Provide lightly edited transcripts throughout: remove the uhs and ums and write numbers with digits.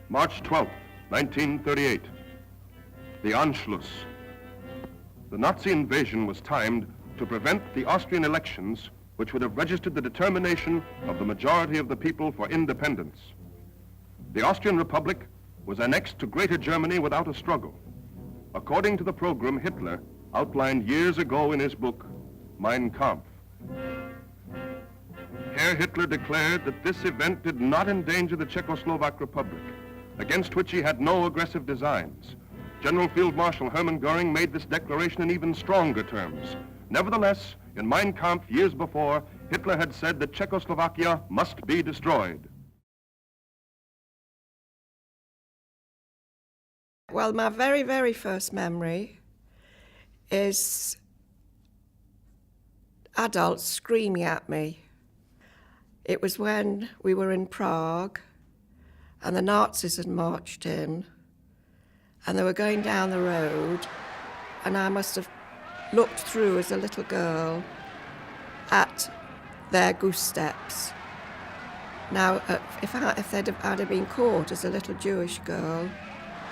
March 12, 1938. The Anschluss. The Nazi invasion was timed to prevent the Austrian elections, which would have registered the determination of the majority of the people for independence. The Austrian Republic was annexed to Greater Germany without a struggle, according to the program Hitler outlined years ago in his book, Mein Kampf. Herr Hitler declared that this event did not endanger the Czechoslovak Republic, against which he had no aggressive designs. General Field Marshal Hermann Goering made this declaration in even stronger terms. Nevertheless, in Mein Kampf years before, Hitler had said that Czechoslovakia must be destroyed. Well, my very, very first memory is adults screaming at me. It was when we were in Prague and the Nazis had marched in and they were going down the road, and I must have looked through as a little girl at their goose steps. Now, if I'd have been caught as a little Jewish girl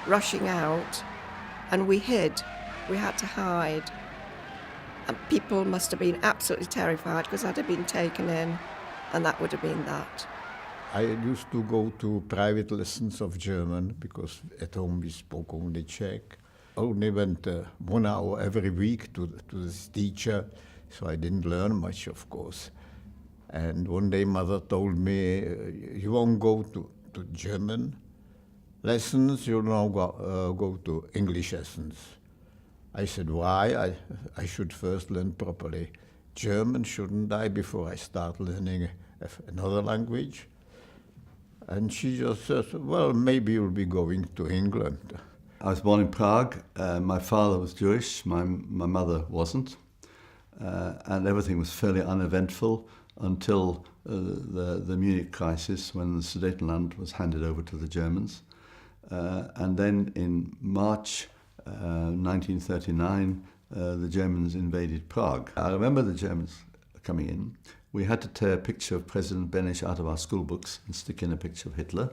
rushing out, and we hid, we had to hide, and people must have been absolutely terrified because I'd have been taken in, and that would have been that. I used to go to private lessons of German because at home we spoke only Czech. I only went 1 hour every week to this teacher, so I didn't learn much, of course. And one day mother told me, you won't go to German lessons, you'll now go to English lessons. I said, why? I should first learn properly German, shouldn't I, before I start learning another language? And she just said, well, maybe you'll be going to England. I was born in Prague. My father was Jewish, my mother wasn't. And everything was fairly uneventful until the Munich crisis, when the Sudetenland was handed over to the Germans. And then in March 1939, the Germans invaded Prague. I remember the Germans coming in. We had to tear a picture of President Beneš out of our school books and stick in a picture of Hitler.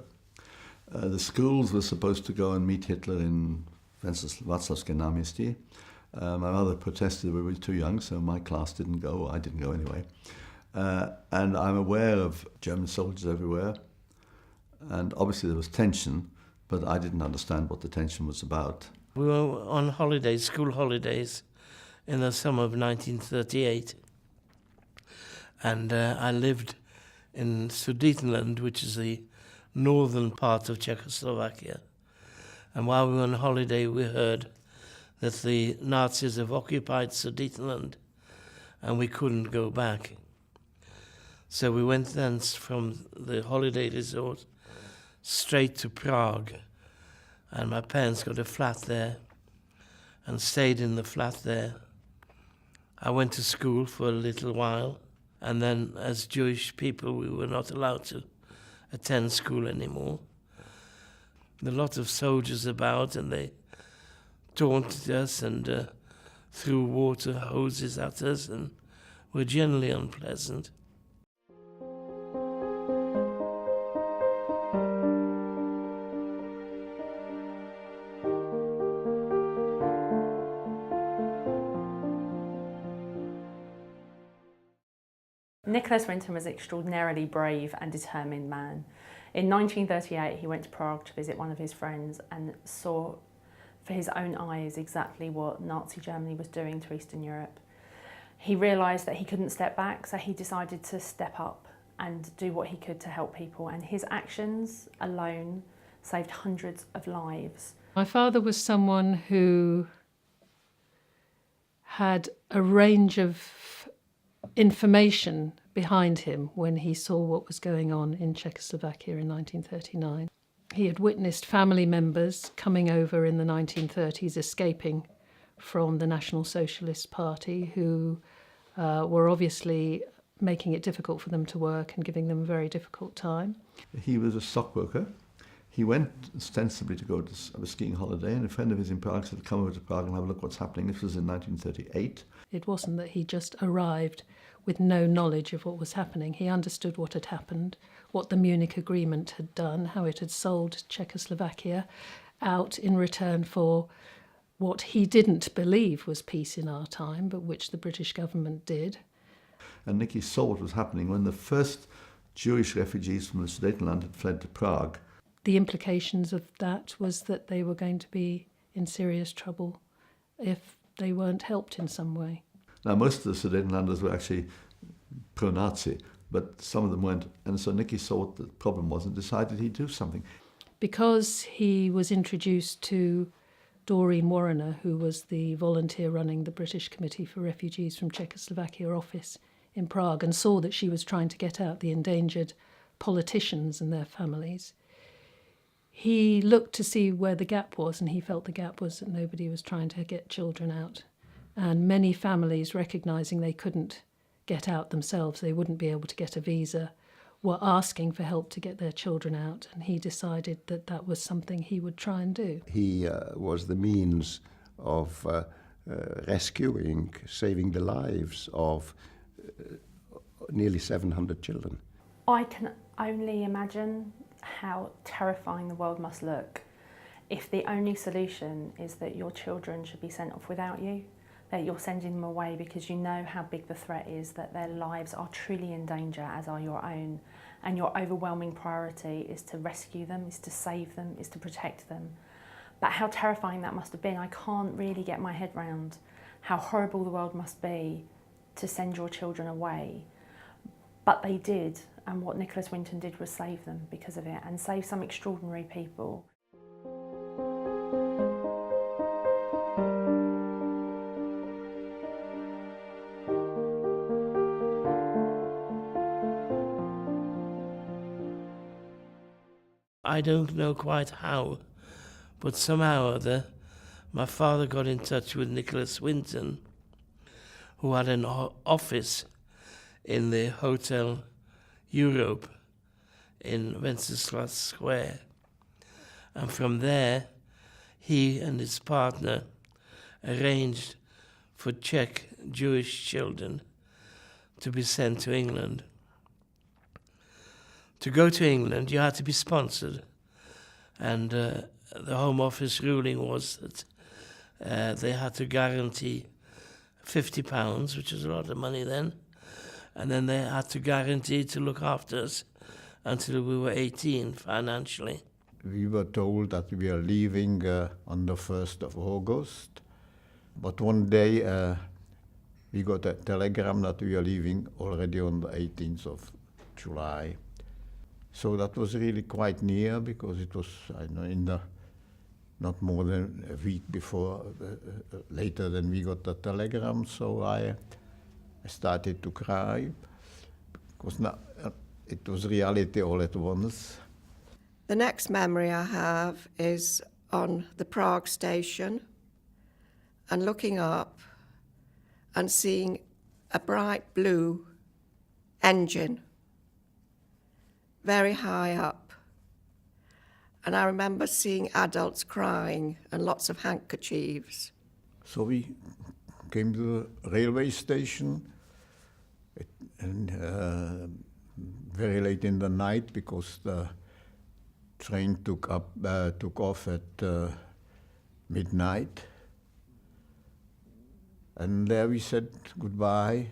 The schools were supposed to go and meet Hitler in Václavské náměstí. My mother protested we were too young, so my class didn't go, or I didn't go anyway. And I'm aware of German soldiers everywhere. And obviously there was tension, but I didn't understand what the tension was about. We were on holidays, school holidays, in the summer of 1938. And I lived in Sudetenland, which is the northern part of Czechoslovakia. And while we were on holiday, we heard that the Nazis have occupied Sudetenland and we couldn't go back. So we went thence from the holiday resort straight to Prague. And my parents got a flat there and stayed in the flat there. I went to school for a little while, and then as Jewish people we were not allowed to attend school anymore. There were a lot of soldiers about and they taunted us and threw water hoses at us and were generally unpleasant. Nicholas Winton was an extraordinarily brave and determined man. In 1938, he went to Prague to visit one of his friends and saw for his own eyes exactly what Nazi Germany was doing to Eastern Europe. He realised that he couldn't step back, so he decided to step up and do what he could to help people, and his actions alone saved hundreds of lives. My father was someone who had a range of information behind him when he saw what was going on in Czechoslovakia in 1939. He had witnessed family members coming over in the 1930s, escaping from the National Socialist Party, who were obviously making it difficult for them to work and giving them a very difficult time. He was a stockbroker He went ostensibly to go to a skiing holiday, and a friend of his in Prague said, come over to Prague and have a look what's happening. This was in 1938. It wasn't that he just arrived with no knowledge of what was happening. He understood what had happened, what the Munich Agreement had done, how it had sold Czechoslovakia out in return for what he didn't believe was peace in our time, but which the British government did. And Nicky saw what was happening when the first Jewish refugees from the Sudetenland had fled to Prague. The implications of that was that they were going to be in serious trouble if they weren't helped in some way. Now, most of the Sudetenlanders were actually pro-Nazi, but some of them weren't. And so Nicky saw what the problem was and decided he'd do something. Because he was introduced to Doreen Warrener, who was the volunteer running the British Committee for Refugees from Czechoslovakia office in Prague, and saw that she was trying to get out the endangered politicians and their families, he looked to see where the gap was, and he felt the gap was that nobody was trying to get children out. And many families, recognising they couldn't get out themselves, they wouldn't be able to get a visa, were asking for help to get their children out, and he decided that that was something he would try and do. He was the means of rescuing, saving the lives of nearly 700 children. I can only imagine how terrifying the world must look if the only solution is that your children should be sent off without you, that you're sending them away because you know how big the threat is, that their lives are truly in danger, as are your own, and your overwhelming priority is to rescue them, is to save them, is to protect them. But how terrifying that must have been. I can't really get my head round how horrible the world must be to send your children away. But they did, and what Nicholas Winton did was save them because of it, and save some extraordinary people. I don't know quite how, but somehow or other, my father got in touch with Nicholas Winton, who had an office in the Hotel Europe in Wenceslas Square. And from there, he and his partner arranged for Czech Jewish children to be sent to England. To go to England, you had to be sponsored, and the Home Office ruling was that they had to guarantee £50, which was a lot of money then, and then they had to guarantee to look after us until we were 18 financially. We were told that we are leaving on the 1st of August, but one day we got a telegram that we are leaving already on the 18th of July. So that was really quite near, because it was, I know, not more than a week before, later than we got the telegram. So I started to cry, because now it was reality all at once. The next memory I have is on the Prague station and looking up and seeing a bright blue engine very high up. And I remember seeing adults crying and lots of handkerchiefs. So we came to the railway station, and very late in the night, because the train took off at midnight. And there we said goodbye.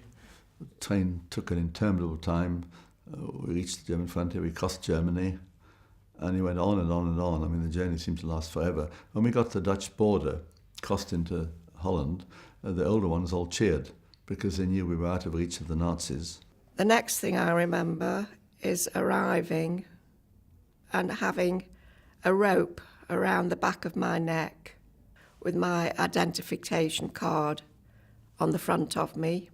The train took an interminable time. We reached the German frontier, we crossed Germany, and he went on and on and on. I mean, the journey seemed to last forever. When we got to the Dutch border, crossed into Holland, the older ones all cheered because they knew we were out of reach of the Nazis. The next thing I remember is arriving and having a rope around the back of my neck with my identification card on the front of me,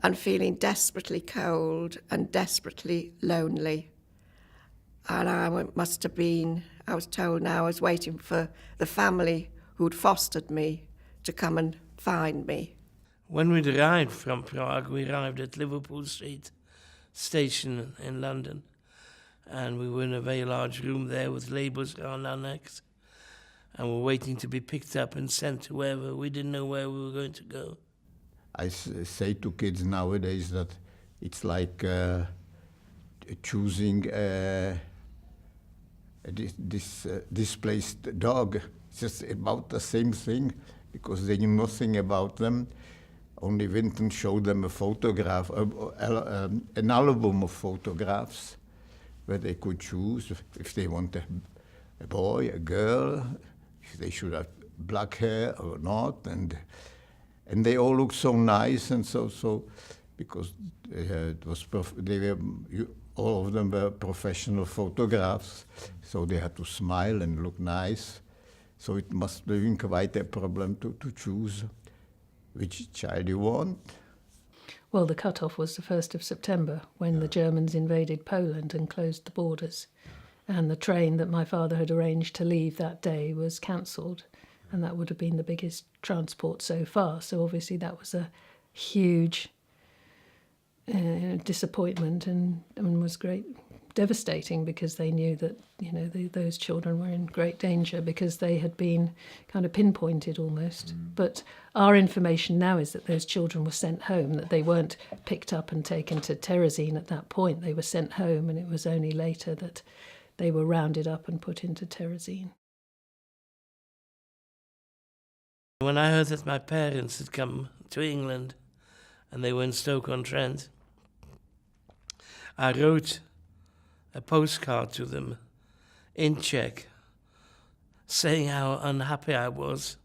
and feeling desperately cold and desperately lonely. And I was told now I was waiting for the family who'd fostered me to come and find me. When we'd arrived from Prague, we arrived at Liverpool Street station in London, and we were in a very large room there with labels around our necks, and we're waiting to be picked up and sent to wherever. We didn't know where we were going to go. I say to kids nowadays that it's like choosing this displaced dog. It's just about the same thing, because they knew nothing about them. Only Winton showed them a photograph, an album of photographs, where they could choose if they want a boy, a girl, if they should have black hair or not, and they all looked so nice and so because it was all of them were professional photographs, so they had to smile and look nice. So it must have been quite a problem to choose which child you want. Well, the cut-off was the 1st of September, when the Germans invaded Poland and closed the borders. And the train that my father had arranged to leave that day was cancelled, and that would have been the biggest transport so far. So obviously that was a huge disappointment and was devastating, because they knew that, you know, those children were in great danger, because they had been kind of pinpointed almost. But our information now is that those children were sent home, that they weren't picked up and taken to Terezín at that point. They were sent home, and it was only later that they were rounded up and put into Terezín. When I heard that my parents had come to England and they were in Stoke-on-Trent, I wrote a postcard to them in Czech, saying how unhappy I was,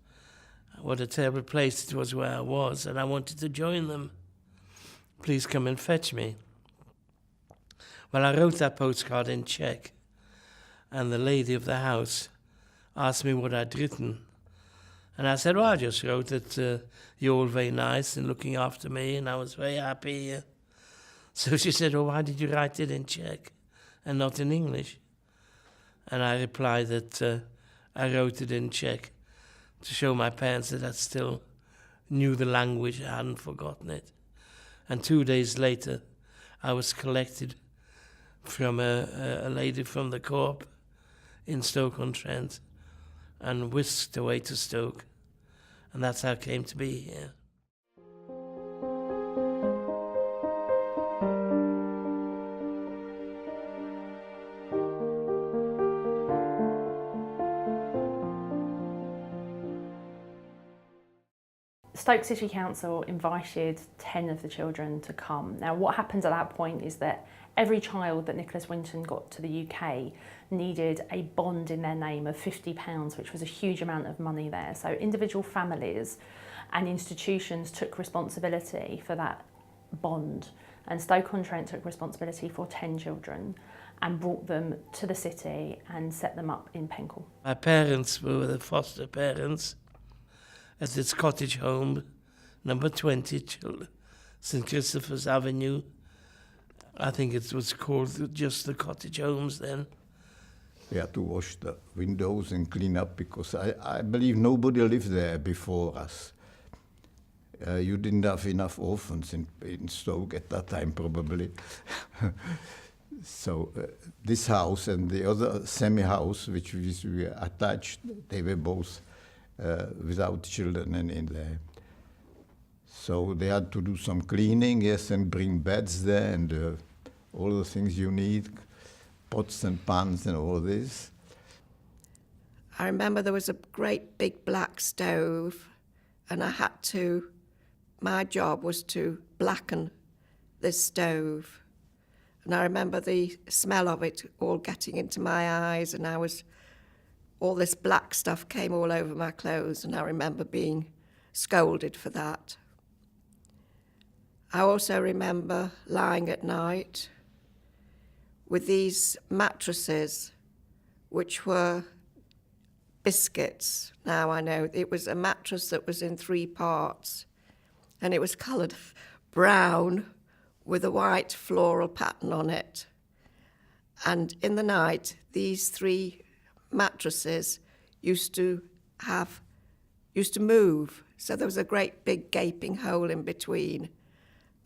what a terrible place it was where I was, and I wanted to join them. Please come and fetch me. Well, I wrote that postcard in Czech, and the lady of the house asked me what I'd written. And I said, well, I just wrote that you're all very nice and looking after me, and I was very happy. So she said, well, why did you write it in Czech and not in English? And I replied that I wrote it in Czech to show my parents that I still knew the language, I hadn't forgotten it. And 2 days later, I was collected from a lady from the co-op in Stoke-on-Trent and whisked away to Stoke. And that's how I came to be here. Stoke City Council invited 10 of the children to come. Now, what happened at that point is that every child that Nicholas Winton got to the UK needed a bond in their name of £50, which was a huge amount of money there. So individual families and institutions took responsibility for that bond, and Stoke-on-Trent took responsibility for 10 children and brought them to the city and set them up in Penkhull. My parents were the foster parents at this cottage home, number 20, St. Christopher's Avenue. I think it was called just the cottage homes then. We had to wash the windows and clean up, because I believe nobody lived there before us. You didn't have enough orphans in Stoke at that time, probably. So this house and the other semi-house, which we were attached, they were both without children in there. So they had to do some cleaning, yes, and bring beds there and all the things you need, pots and pans and all this. I remember there was a great big black stove, and my job was to blacken this stove. And I remember the smell of it all getting into my eyes, and all this black stuff came all over my clothes, and I remember being scolded for that. I also remember lying at night with these mattresses, which were biscuits. Now I know it was a mattress that was in 3 parts, and it was coloured brown with a white floral pattern on it. And in the night, these 3 mattresses used to move, so there was a great big gaping hole in between,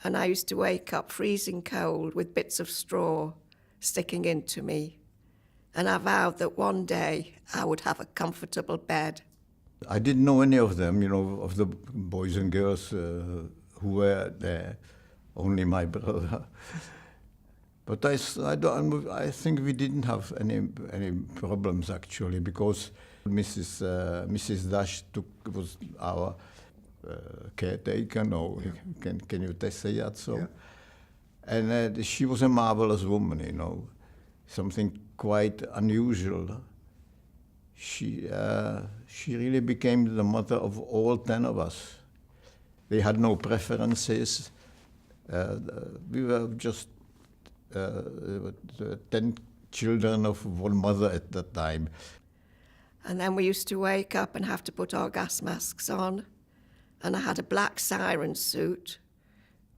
and I used to wake up freezing cold with bits of straw sticking into me, and I vowed that one day I would have a comfortable bed. I didn't know any of them, you know, of the boys and girls who were there, only my brother. But I think we didn't have any problems actually, because Mrs. Dash was our caretaker. No, can you say that so? Yeah. And she was a marvelous woman, you know, something quite unusual. She really became the mother of all 10 of us. They had no preferences. We were just 10 children of one mother at that time. And then we used to wake up and have to put our gas masks on. And I had a black siren suit,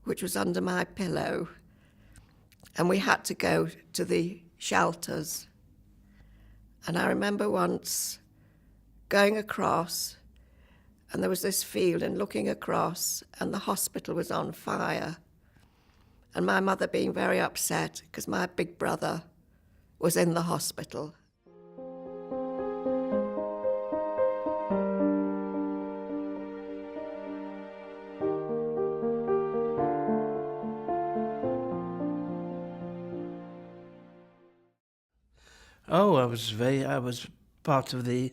which was under my pillow. And we had to go to the shelters. And I remember once going across, and there was this field, and looking across, and the hospital was on fire. And my mother being very upset because my big brother was in the hospital. Oh, I was part of the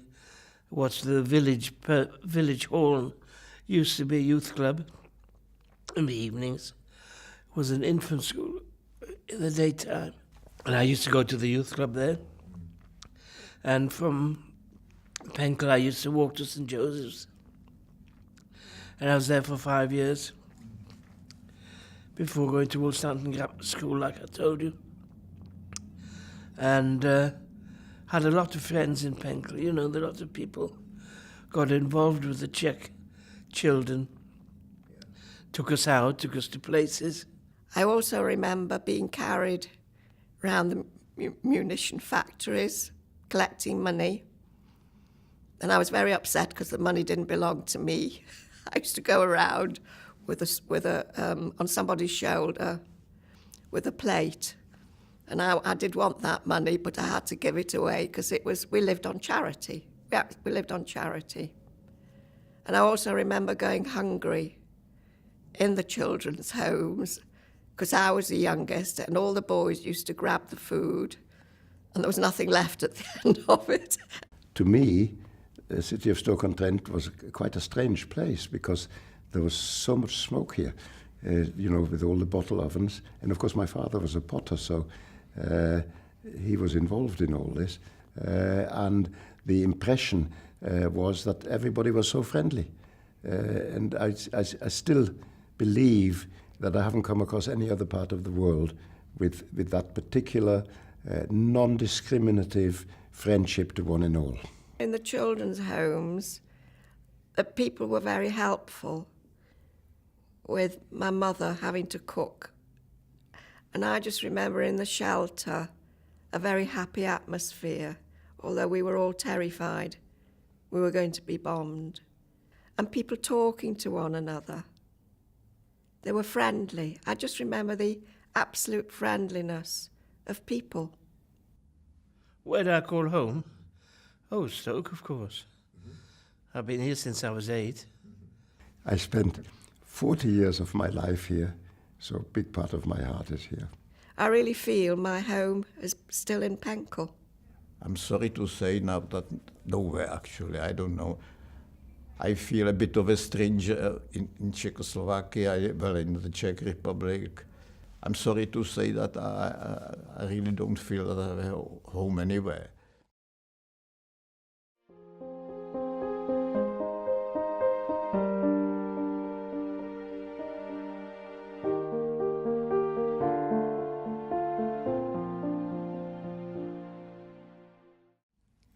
village hall used to be a youth club in the evenings. It was an infant school in the daytime. And I used to go to the youth club there. And from Penkhull, I used to walk to St. Joseph's. And I was there for 5 years before going to Woolstanton Grammar School, like I told you. And had a lot of friends in Penkhull. You know, a lot of people got involved with the Czech children. Took us out, took us to places. I also remember being carried around the munition factories, collecting money. And I was very upset because the money didn't belong to me. I used to go around on somebody's shoulder with a plate. And I did want that money, but I had to give it away because we lived on charity. Yeah, we lived on charity. And I also remember going hungry in the children's homes because I was the youngest and all the boys used to grab the food and there was nothing left at the end of it. To me, the city of Stoke-on-Trent was quite a strange place because there was so much smoke here, you know, with all the bottle ovens. And of course my father was a potter, so he was involved in all this. And the impression was that everybody was so friendly. And I still believe that I haven't come across any other part of the world with that particular non-discriminative friendship to one and all. In the children's homes, the people were very helpful with my mother having to cook. And I just remember in the shelter a very happy atmosphere, although we were all terrified we were going to be bombed. And people talking to one another. They were friendly. I just remember the absolute friendliness of people. Where do I call home? Oh, Stoke, of course. Mm-hmm. I've been here since I was 8. I spent 40 years of my life here, so a big part of my heart is here. I really feel my home is still in Penkhull. I'm sorry to say now that nowhere actually, I don't know. I feel a bit of a stranger in Czechoslovakia, well, in the Czech Republic. I'm sorry to say that I really don't feel that I have home anywhere.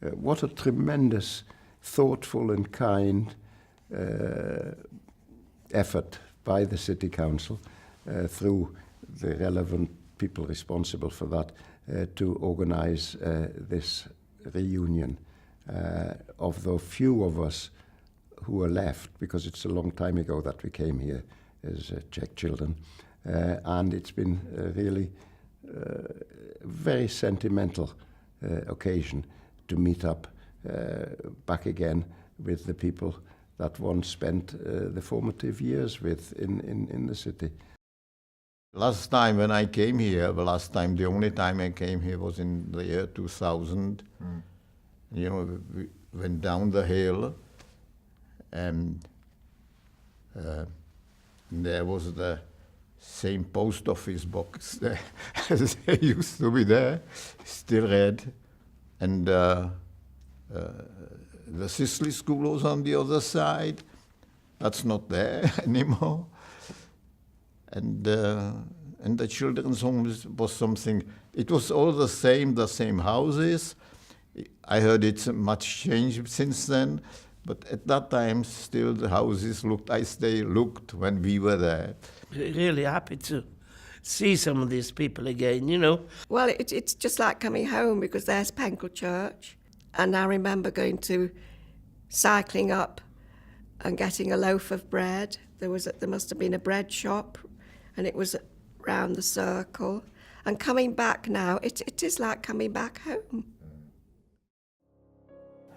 What a tremendous, thoughtful and kind effort by the City Council through the relevant people responsible for that to organise this reunion of the few of us who are left, because it's a long time ago that we came here as Czech children, and it's been really very sentimental occasion to meet up back again with the people that one spent the formative years with in the city. Last time when I came here, the only time I came here was in the year 2000. You know, we went down the hill and there was the same post office box there as they used to be there, still red. And the Sicily School was on the other side. That's not there anymore. And the children's home was something, it was all the same houses. I heard it's much changed since then, but at that time still the houses looked as they looked when we were there. Really happy to see some of these people again, you know. Well, it's just like coming home because there's Penkhull Church, and I remember cycling up and getting a loaf of bread. There must have been a bread shop, and it was round the circle. And coming back now, it is like coming back home.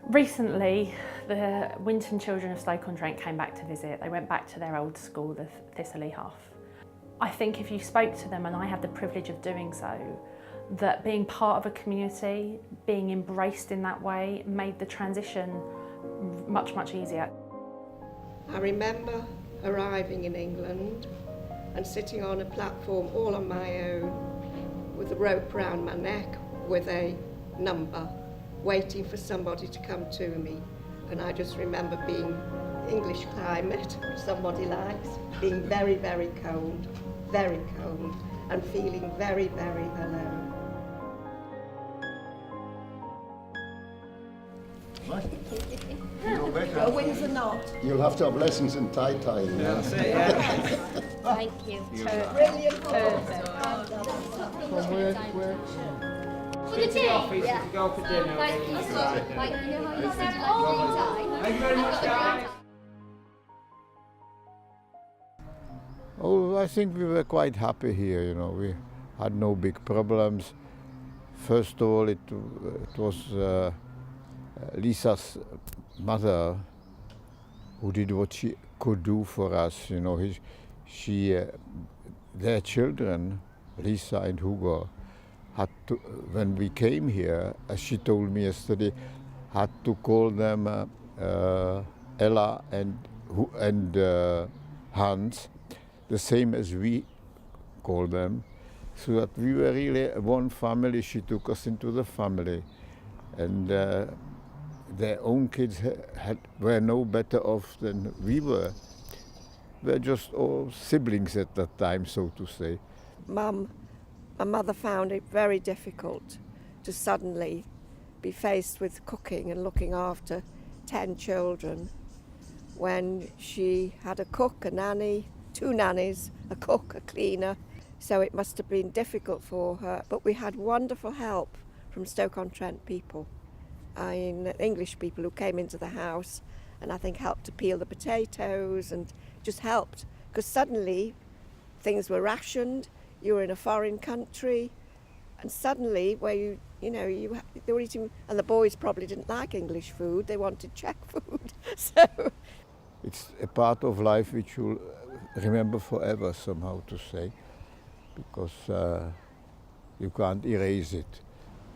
Recently, the Winton Children of Stoke-on-Trent came back to visit. They went back to their old school, the Thistlehoff. I think if you spoke to them, and I had the privilege of doing so, that being part of a community, being embraced in that way, made the transition much, much easier. I remember arriving in England and sitting on a platform all on my own with a rope round my neck with a number, waiting for somebody to come to me. And I just remember being English climate, which somebody likes, being very, very cold, and feeling very, very alone. Go wins the knot. You'll have to have lessons in tie tying. Thank you. Brilliant. For the tea? Yeah. Go for dinner. Thank you so much. Thank you. Thank you very much, guys. Oh, I think we were quite happy here, you know. We had no big problems. First of all, it was Lisa's mother who did what she could do for us, you know. Their children, Lisa and Hugo, had to, when we came here, as she told me yesterday, had to call them Ella and Hans, the same as we call them, so that we were really one family. She took us into the family, and their own kids were no better off than we were. We're just all siblings at that time, so to say. My mother found it very difficult to suddenly be faced with cooking and looking after 10 children when she had a cook, a nanny, 2 nannies, a cook, a cleaner. So it must have been difficult for her. But we had wonderful help from Stoke-on-Trent people. English people who came into the house and I think helped to peel the potatoes and just helped. Because suddenly things were rationed, you were in a foreign country, and suddenly where they were eating, and the boys probably didn't like English food, they wanted Czech food. So it's a part of life which you'll remember forever, somehow to say, because you can't erase it.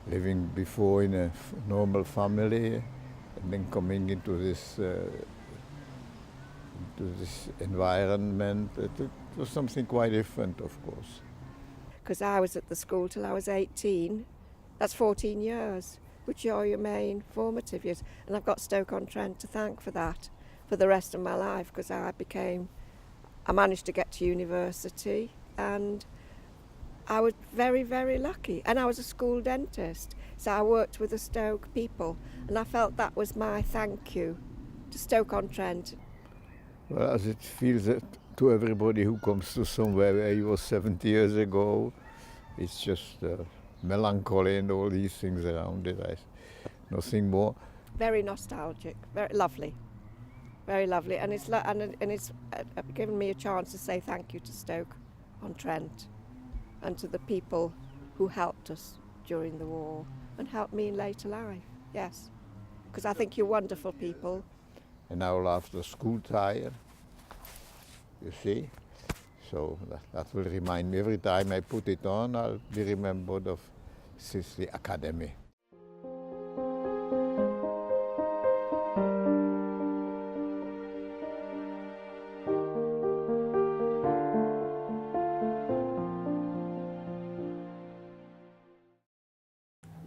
Living before in a normal family and then coming into this environment, it was something quite different, of course. Because I was at the school till I was 18, that's 14 years, which are your main formative years. And I've got Stoke-on-Trent to thank for that for the rest of my life, because I managed to get to university, and I was very, very lucky. And I was a school dentist, so I worked with the Stoke people, and I felt that was my thank you to Stoke-on-Trent. Well, as it feels to everybody who comes to somewhere where you were 70 years ago, it's just melancholy and all these things around it. Nothing more. Very nostalgic, very lovely. Very lovely, and it's given me a chance to say thank you to Stoke-on-Trent and to the people who helped us during the war and helped me in later life, yes. Because I think you're wonderful people. And now after school tire, you see. So that will remind me every time I put it on, I'll be remembered of Sicily Academy.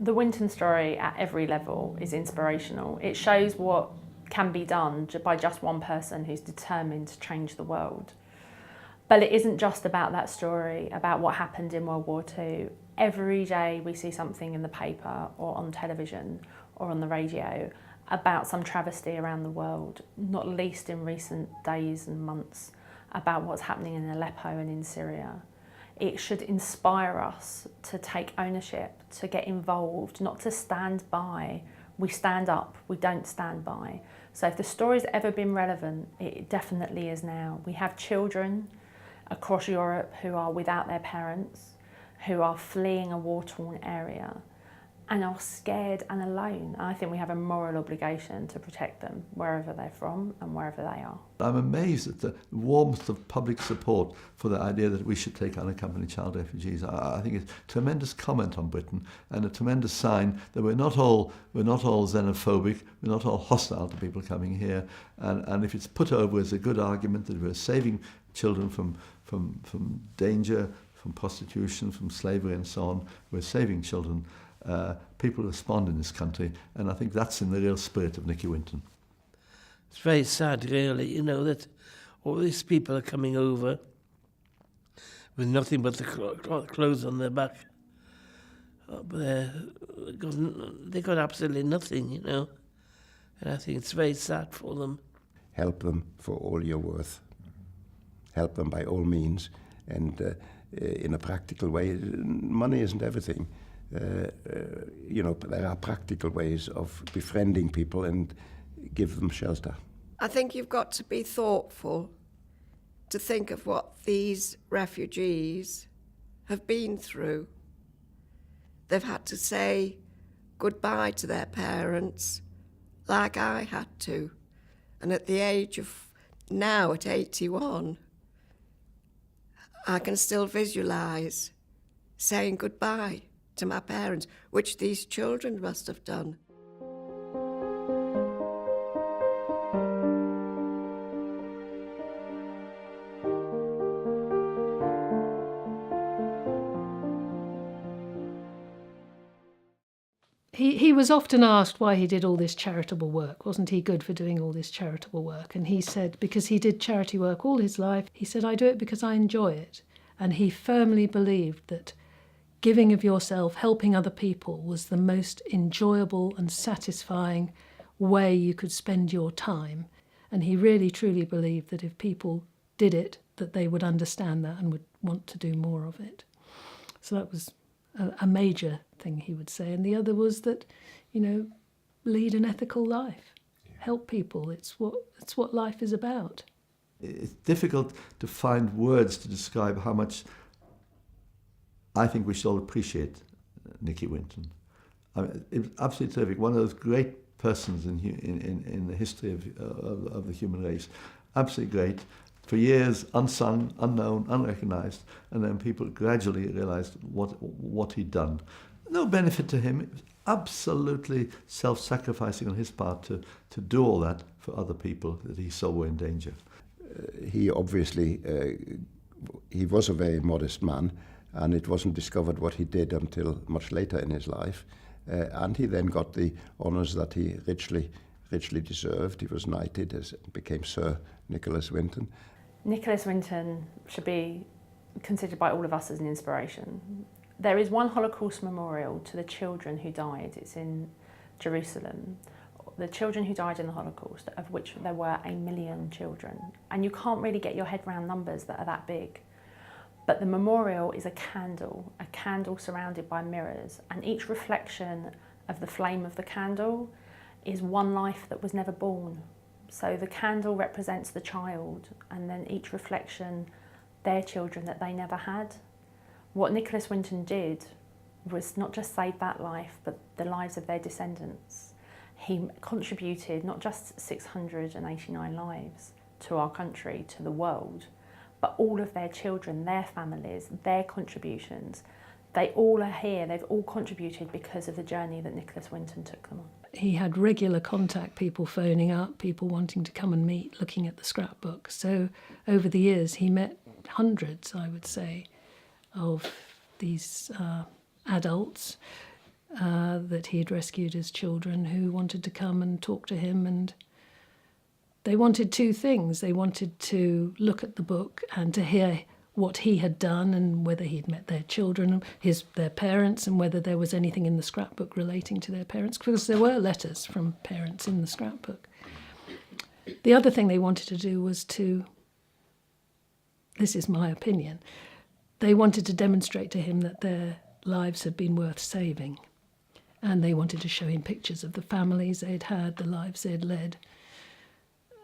The Winton story at every level is inspirational. It shows what can be done by just one person who's determined to change the world. But it isn't just about that story, about what happened in World War II. Every day we see something in the paper or on television or on the radio about some travesty around the world, not least in recent days and months, about what's happening in Aleppo and in Syria. It should inspire us to take ownership, to get involved, not to stand by. We stand up, we don't stand by. So if the story's ever been relevant, it definitely is now. We have children across Europe who are without their parents, who are fleeing a war-torn area and are scared and alone. I think we have a moral obligation to protect them wherever they're from and wherever they are. I'm amazed at the warmth of public support for the idea that we should take unaccompanied child refugees. I think it's a tremendous comment on Britain and a tremendous sign that we're not all xenophobic, we're not all hostile to people coming here, and if it's put over as a good argument that we're saving children from danger, from prostitution, from slavery and so on, we're saving children. People respond in this country, and I think that's in the real spirit of Nicky Winton. It's very sad, really, you know, that all these people are coming over with nothing but the clothes on their back. But they got absolutely nothing, you know, and I think it's very sad for them. Help them for all you're worth. Help them by all means, and in a practical way. Money isn't everything. You know, there are practical ways of befriending people and give them shelter. I think you've got to be thoughtful to think of what these refugees have been through. They've had to say goodbye to their parents like I had to. And at the age of now, at 81, I can still visualise saying goodbye to my parents, which these children must have done. He was often asked why he did all this charitable work. Wasn't he good for doing all this charitable work? And he said, because he did charity work all his life, he said, I do it because I enjoy it. And he firmly believed that giving of yourself, helping other people, was the most enjoyable and satisfying way you could spend your time. And he really, truly believed that if people did it, that they would understand that and would want to do more of it. So that was a major thing he would say. And the other was that, you know, lead an ethical life, help people. It's what life is about. It's difficult to find words to describe how much I think we should all appreciate Nicky Winton. I mean, it was absolutely terrific. One of those great persons in the history of the human race. Absolutely great. For years, unsung, unknown, unrecognised, and then people gradually realised what he'd done. No benefit to him. It was absolutely self-sacrificing on his part to do all that for other people that he saw were in danger. He obviously, he was a very modest man, and it wasn't discovered what he did until much later in his life. And he then got the honours that he richly deserved. He was knighted, became Sir Nicholas Winton. Nicholas Winton should be considered by all of us as an inspiration. There is one Holocaust memorial to the children who died. It's in Jerusalem. The children who died in the Holocaust, of which there were 1 million children. And you can't really get your head around numbers that are that big. But the memorial is a candle surrounded by mirrors, and each reflection of the flame of the candle is one life that was never born. So the candle represents the child, and then each reflection, their children that they never had. What Nicholas Winton did was not just saved that life, but the lives of their descendants. He contributed not just 689 lives to our country, to the world, but all of their children, their families, their contributions. They all are here, they've all contributed because of the journey that Nicholas Winton took them on. He had regular contact, people phoning up, people wanting to come and meet, looking at the scrapbook. So over the years he met hundreds, I would say, of these adults that he had rescued as children who wanted to come and talk to him, and they wanted two things. They wanted to look at the book and to hear what he had done and whether he'd met their children, their parents, and whether there was anything in the scrapbook relating to their parents, because there were letters from parents in the scrapbook. The other thing they wanted to do was this is my opinion, they wanted to demonstrate to him that their lives had been worth saving, and they wanted to show him pictures of the families they'd had, the lives they'd led.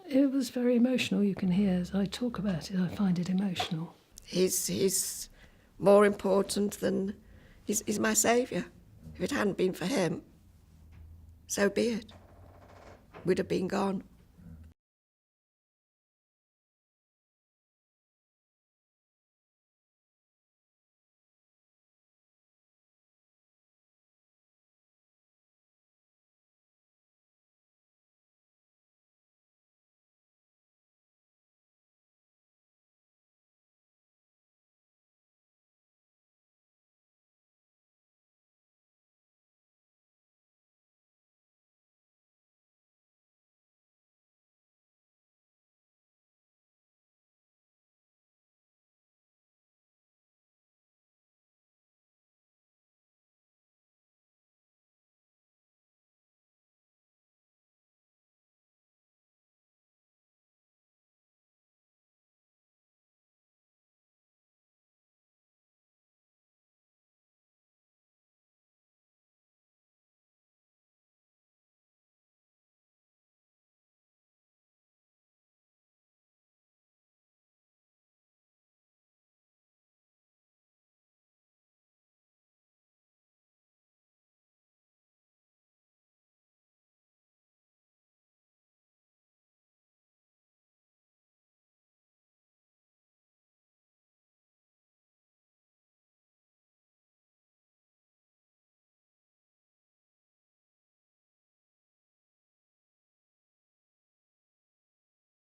It was very emotional. You can hear as I talk about it, I find it emotional. He's more important than... He's my saviour. If it hadn't been for him, so be it. We'd have been gone.